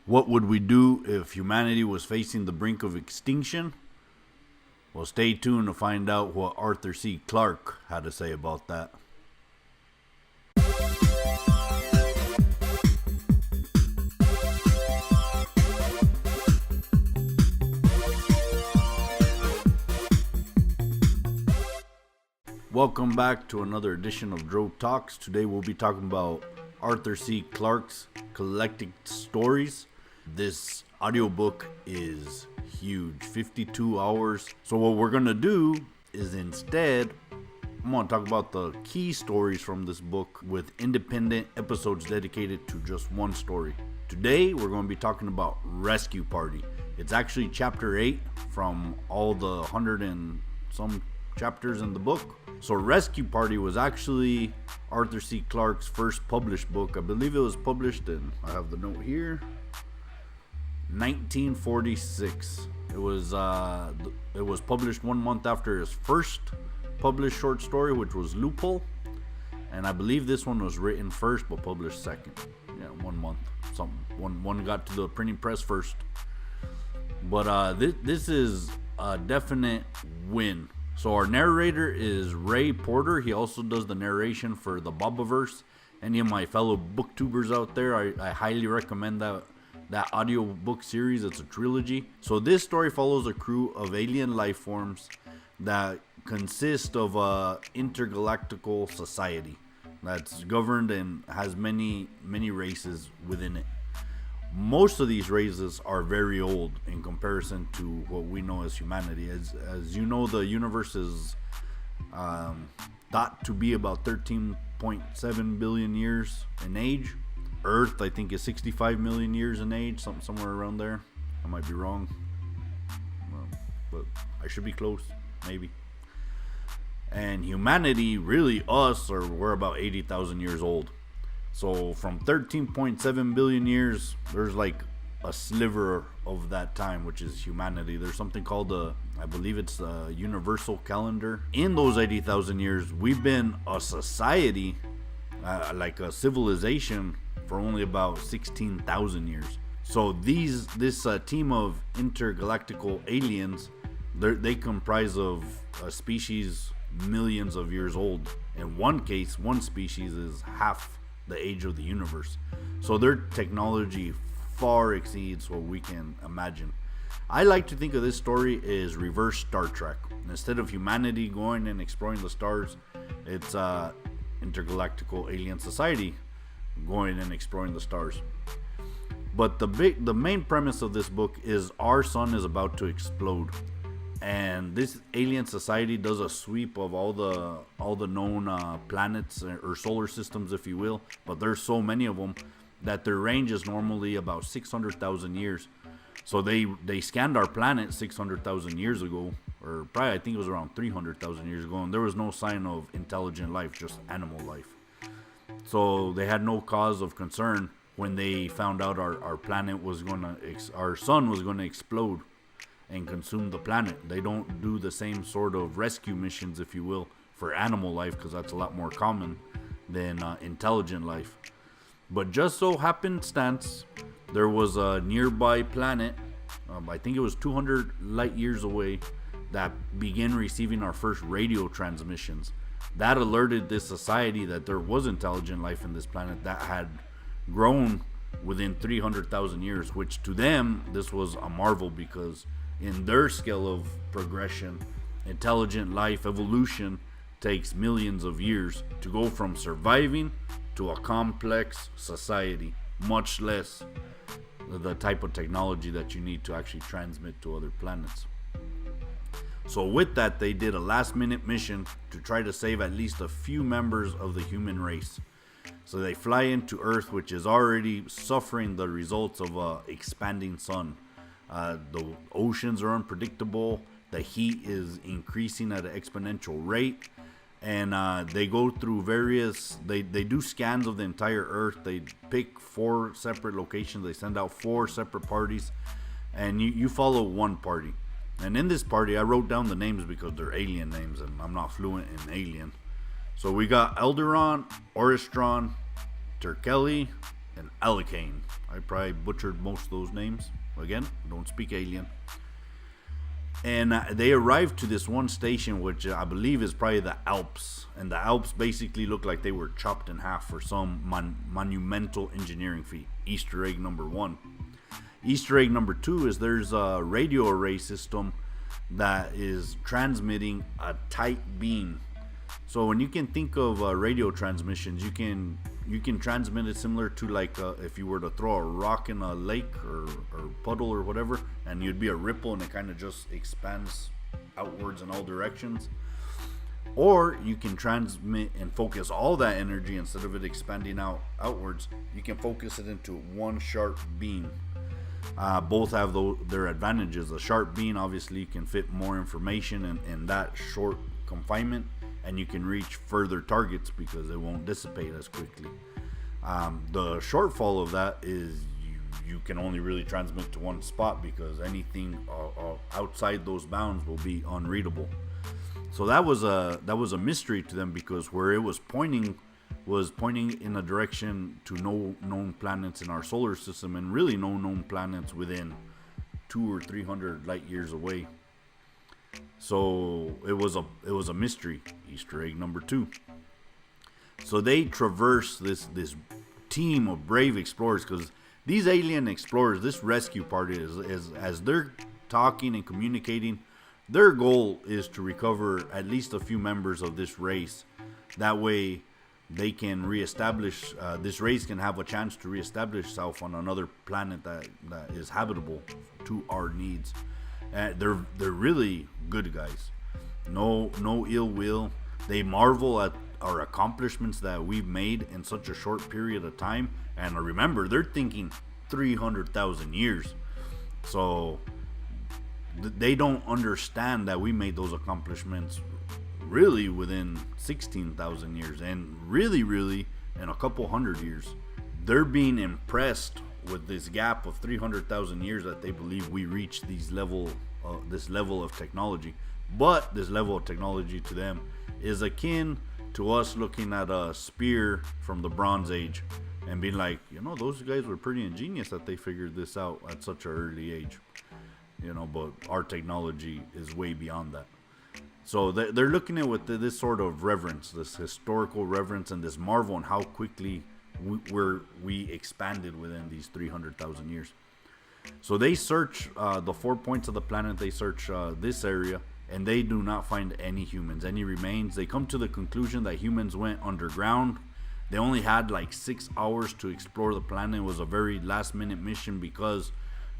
What would we do if humanity was facing the brink of extinction? Well, stay tuned to find out what Arthur C. Clarke had to say about that. Welcome back to another edition of Dro Talks. Today we'll be talking about Arthur C. Clarke's Collected Stories. This audiobook is huge, 52 hours. So what we're going to do is instead, I'm going to talk about the key stories from this book with independent episodes dedicated to just one story. Today we're going to be talking about Rescue Party. It's actually chapter 8 from all the 100 and some chapters in the book. So Rescue Party was actually Arthur C. Clarke's first published book. I believe it was published in, I have the note here, 1946. It was published 1 month after his first published short story, which was Loophole. And I believe this one was written first but published second. Yeah, 1 month, something. One got to the printing press first. But this is a definite win. So our narrator is Ray Porter. He also does the narration for the Bobaverse. Any of my fellow booktubers out there, I highly recommend that audiobook series. It's a trilogy. So this story follows a crew of alien life forms that consist of a intergalactical society that's governed and has many races within it. Most of these races are very old in comparison to what we know as humanity. As you know, the universe is thought to be about 13.7 billion years in age. Earth, I think, is 65 million years in age, somewhere around there. I might be wrong, but I should be close, maybe. And humanity, really us, we're about 80,000 years old. So from 13.7 billion years, there's like a sliver of that time, which is humanity. There's something called I believe it's a universal calendar. In those 80,000 years, we've been a society, like a civilization, for only about 16,000 years. So this team of intergalactical aliens, they comprise of a species millions of years old. In one case, one species is half the age of the universe. So their technology far exceeds what we can imagine. I like to think of this story as reverse Star Trek. Instead of humanity going and exploring the stars, it's intergalactical alien society going and exploring the stars. But the main premise of this book is our sun is about to explode, and this alien society does a sweep of all the known planets or solar systems, if you will. But there's so many of them that their range is normally about 600,000 years. So they scanned our planet 600,000 years ago, or probably I think it was around 300,000 years ago, and there was no sign of intelligent life, just animal life. So they had no cause of concern when they found out our sun was going to explode and consume the planet. They don't do the same sort of rescue missions, if you will, for animal life, because that's a lot more common than intelligent life. But just so happenstance, there was a nearby planet, I think it was 200 light years away, that began receiving our first radio transmissions. That alerted this society that there was intelligent life in this planet that had grown within 300,000 years, which to them, this was a marvel, because in their scale of progression, intelligent life evolution takes millions of years to go from surviving to a complex society, much less the type of technology that you need to actually transmit to other planets. So with that, they did a last-minute mission to try to save at least a few members of the human race. So they fly into Earth, which is already suffering the results of an expanding sun. The oceans are unpredictable. The heat is increasing at an exponential rate. And they go through they do scans of the entire Earth. They pick 4 separate locations. They send out 4 separate parties. And you follow one party. And in this party, I wrote down the names because they're alien names, and I'm not fluent in alien. So we got Elderon, Oristron, Turkelly, and Alicane. I probably butchered most of those names. Again, don't speak alien. And they arrived to this one station, which I believe is probably the Alps. And the Alps basically looked like they were chopped in half for some monumental engineering feat. Easter egg number 1. Easter egg number 2 is there's a radio array system that is transmitting a tight beam. So when you can think of radio transmissions, you can transmit it similar to like if you were to throw a rock in a lake or puddle or whatever, and you'd be a ripple and it kind of just expands outwards in all directions. Or you can transmit and focus all that energy, instead of it expanding outwards, you can focus it into one sharp beam. Both have their advantages. A sharp beam obviously can fit more information in that short confinement, and you can reach further targets because it won't dissipate as quickly. The shortfall of that is you can only really transmit to one spot, because anything outside those bounds will be unreadable. So that was a mystery to them, because where it was pointing in a direction to no known planets in our solar system, and really no known planets within 200 or 300 light years away. So it was a mystery. Easter egg number 2. So they traverse this team of brave explorers, because these alien explorers, this rescue party is as they're talking and communicating, their goal is to recover at least a few members of this race. That way they can reestablish, this race can have a chance to reestablish itself on another planet that is habitable to our needs. They're really good guys. No ill will. They marvel at our accomplishments that we've made in such a short period of time. And remember, they're thinking 300,000 years. So they don't understand that we made those accomplishments really within 16,000 years, and really in a couple hundred years. They're being impressed with this gap of 300,000 years that they believe we reached this level of technology. But this level of technology to them is akin to us looking at a spear from the Bronze Age and being like, those guys were pretty ingenious that they figured this out at such an early age. But our technology is way beyond that. So they're looking at it with this sort of reverence, this historical reverence, and this marvel on how quickly we expanded within these 300,000 years. So they search the 4 points of the planet. They search this area, and they do not find any humans, any remains. They come to the conclusion that humans went underground. They only had like 6 hours to explore the planet. It was a very last-minute mission, because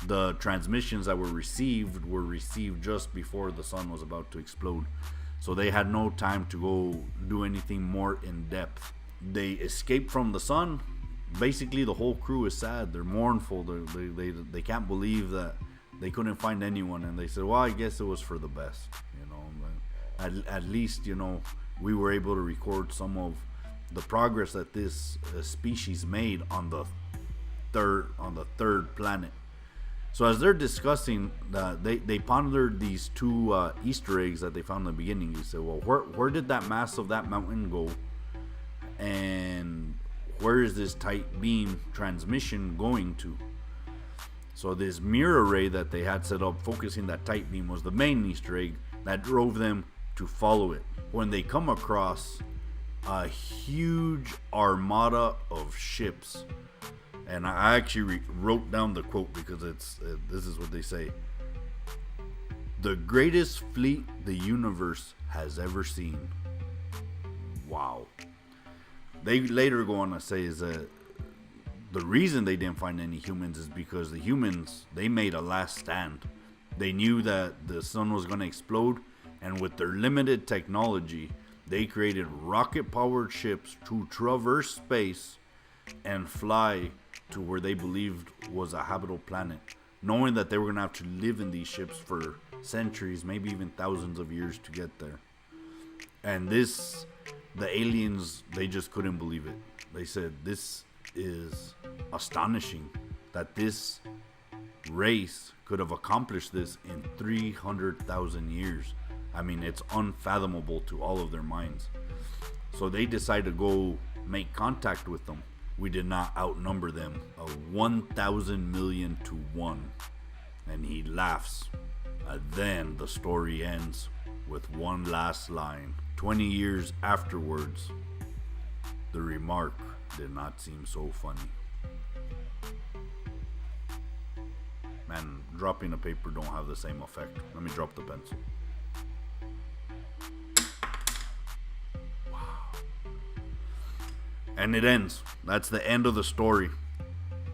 the transmissions that were received just before the sun was about to explode. So they had no time to go do anything more in depth. They escaped from the sun. Basically, the whole crew is sad. They're mournful. They can't believe that they couldn't find anyone. And they said, well, I guess it was for the best. At least, we were able to record some of the progress that this species made on the third planet. So as they're discussing, they pondered these 2 Easter eggs that they found in the beginning. You say, well, where did that mass of that mountain go? And where is this tight beam transmission going to? So this mirror array that they had set up focusing that tight beam was the main Easter egg that drove them to follow it. When they come across a huge armada of ships, and I actually wrote down the quote, because this is what they say: the greatest fleet the universe has ever seen. Wow. They later go on to say is that the reason they didn't find any humans is because the humans, they made a last stand. They knew that the sun was going to explode, and with their limited technology, they created rocket-powered ships to traverse space and fly to where they believed was a habitable planet, knowing that they were going to have to live in these ships for centuries, maybe even thousands of years to get there. And the aliens, they just couldn't believe it. They said, this is astonishing that this race could have accomplished this in 300,000 years. I mean, it's unfathomable to all of their minds. So they decide to go make contact with them. we did not outnumber them 1,000 million to 1. And he laughs. And then the story ends with one last line. 20 years afterwards, the remark did not seem so funny. Man, dropping a paper don't have the same effect. Let me drop the pencil. Wow. And it ends. That's the end of the story.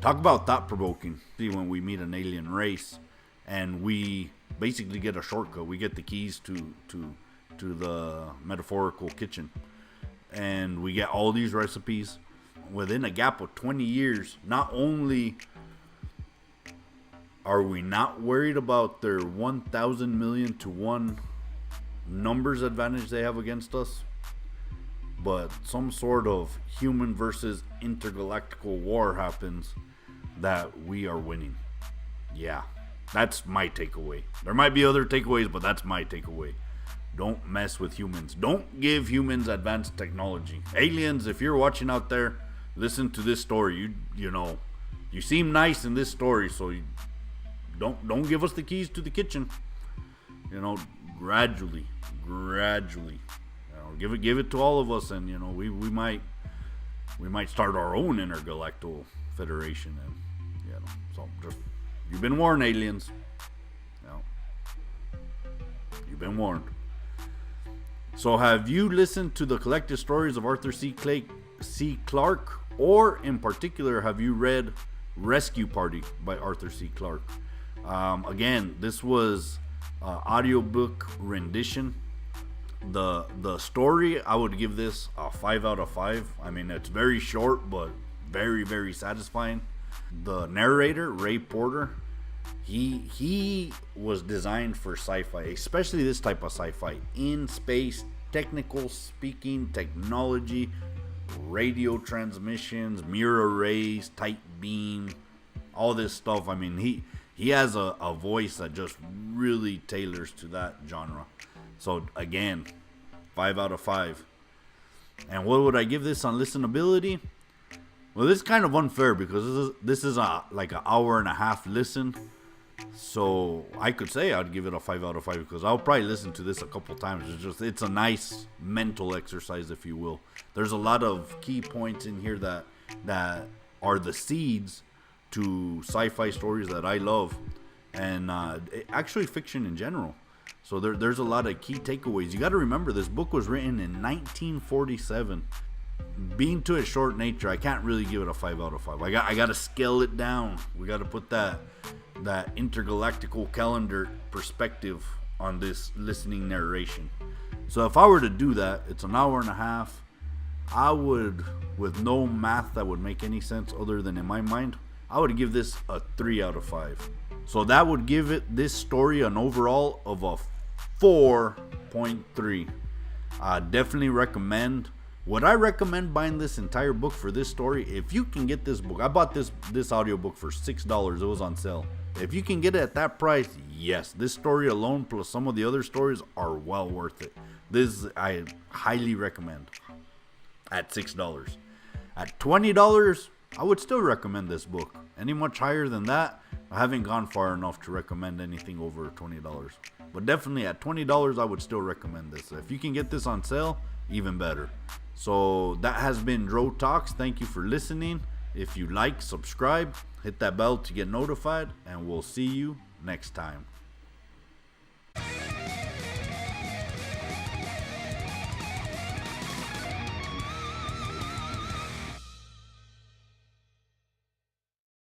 Talk about thought-provoking. See, when we meet an alien race and we basically get a shortcut. We get the keys to the metaphorical kitchen. And we get all these recipes within a gap of 20 years. Not only are we not worried about their 1,000 million to 1 numbers advantage they have against us, but some sort of human versus intergalactical war happens that we are winning. Yeah, that's my takeaway. There might be other takeaways, but that's my takeaway. Don't mess with humans. Don't give humans advanced technology. Aliens, if you're watching out there, listen to this story. You seem nice in this story, so don't give us the keys to the kitchen. Gradually. Give it to all of us, and we might start our own intergalactic federation, and so just you've been warned, aliens. You've been warned. So have you listened to the collected stories of Arthur C. Clarke, or in particular have you read Rescue Party by Arthur C. Clarke? Again, this was audiobook rendition. The story, I would give this a 5 out of 5. I mean, it's very short, but very, very satisfying. The narrator, Ray Porter, he was designed for sci-fi, especially this type of sci-fi. In space, technical speaking, technology, radio transmissions, mirror rays, tight beam, all this stuff. I mean, he has a voice that just really tailors to that genre. So again, 5 out of 5. And what would I give this on listenability? Well, this is kind of unfair because this is like an hour and a half listen. So I could say I'd give it a 5 out of 5 because I'll probably listen to this a couple times. It's a nice mental exercise, if you will. There's a lot of key points in here that are the seeds to sci-fi stories that I love, and actually fiction in general. So there's a lot of key takeaways. You got to remember, this book was written in 1947. Being to its short nature, I can't really give it a 5 out of 5. I got to scale it down. We got to put that intergalactical calendar perspective on this listening narration. So if I were to do that, it's an hour and a half. I would, with no math that would make any sense other than in my mind, I would give this a 3 out of 5. So that would give this story an overall of a 4.3. I definitely recommend. Would I recommend buying this entire book for this story? If you can get this book, I bought this audiobook for $6. It was on sale. If you can get it at that price, yes, this story alone plus some of the other stories are well worth it. This I highly recommend at $6. At $20, I would still recommend this book. Any much higher than that, I haven't gone far enough to recommend anything over $20. But definitely at $20, I would still recommend this. If you can get this on sale, even better. So that has been Dro Talks. Thank you for listening. If you like, subscribe, hit that bell to get notified, and we'll see you next time.